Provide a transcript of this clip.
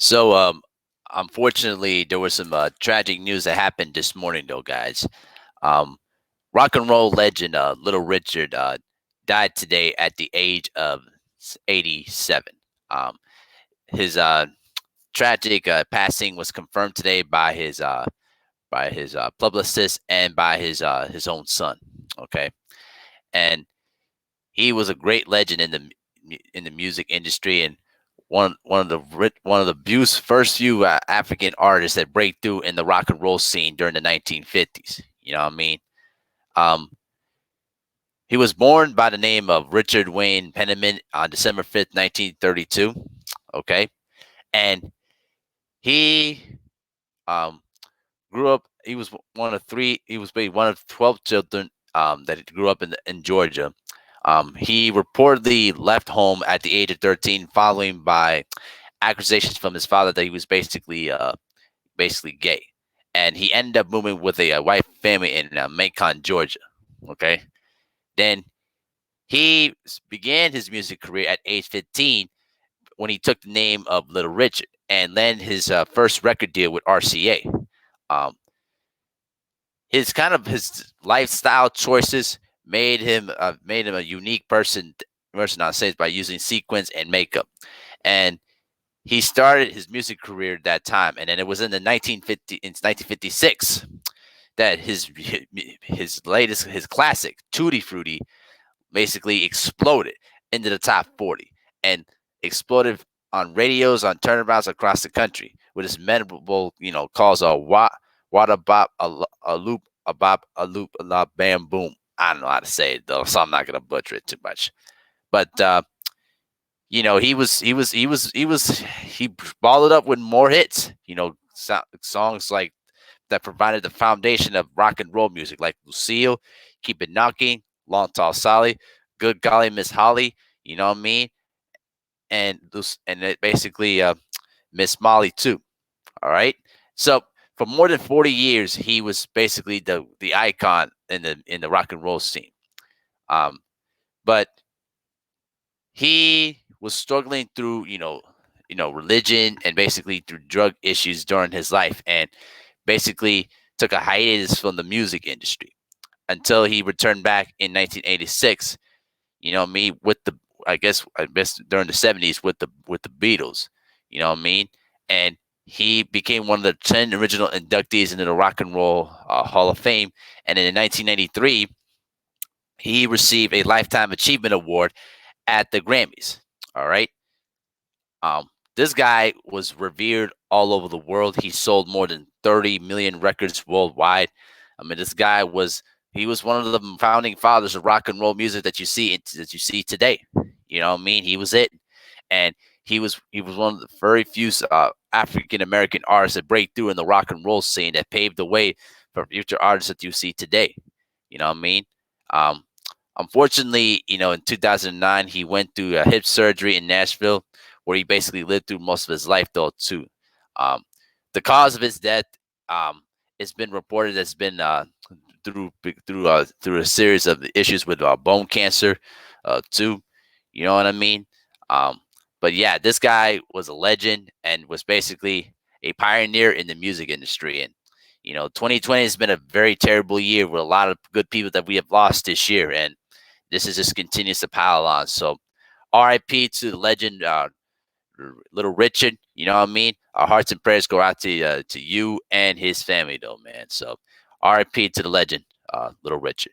So, unfortunately, there was some tragic news that happened this morning, though, guys. Um, Rock and roll legend Little Richard died today at the age of 87. Um, his tragic passing was confirmed today by his publicist and by his own son. Okay, and he was a great legend in the music industry, and one of the first few African artists that break through in the rock and roll scene during the 1950s. You know what I mean? Um, he was born by the name of Richard Wayne Penniman on December 5th, 1932. Okay, and he um, grew up. He was one of three. He was one of 12 children that grew up in Georgia. He reportedly left home at the age of 13, following by accusations from his father that he was basically gay, and he ended up moving with a white family in Macon, Georgia. Okay, then he began his music career at age 15 when he took the name of Little Richard and landed his first record deal with RCA. Um, his lifestyle choices made him a unique person on stage by using sequins and makeup, and he started his music career at that time. And then it was in 1956 that his classic Tutti Frutti basically exploded into the top 40 and exploded on radios, on turnabouts across the country with his memorable, calls wada bop a loop a bop a loop a la bam boom. I don't know how to say it though, so I'm not gonna butcher it too much. But he followed up with more hits. Songs like that provided the foundation of rock and roll music, like Lucille, Keep It Knocking, Long Tall Sally, Good Golly Miss Holly. You know what I mean? And it basically Miss Molly too. All right. So for more than 40 years, he was basically the icon in the rock and roll scene. Um, but he was struggling through religion and basically through drug issues during his life, and basically took a hiatus from the music industry until he returned back in 1986. Me with the I guess during the 70s with the Beatles. You know what I mean? And he became one of the 10 original inductees into the Rock and Roll Hall of Fame. And in 1993, he received a Lifetime Achievement Award at the Grammys. All right. Um, this guy was revered all over the world. He sold more than 30 million records worldwide. I mean, he was one of the founding fathers of rock and roll music that you see today. You know what I mean? He was it, and he was one of the very few African American artists that break through in the rock and roll scene that paved the way for future artists that you see today. You know what I mean? Um, Unfortunately, in 2009, he went through a hip surgery in Nashville, where he basically lived through most of his life, though, too. Um, the cause of his death, um, it's been reported, has been through a series of issues with bone cancer, too. You know what I mean? Um, but yeah, this guy was a legend and was basically a pioneer in the music industry. And 2020 has been a very terrible year with a lot of good people that we have lost this year, and this is just continues to pile on. So, R.I.P. to the legend, Little Richard. You know what I mean? Our hearts and prayers go out to you and his family, though, man. So, R.I.P. to the legend, Little Richard.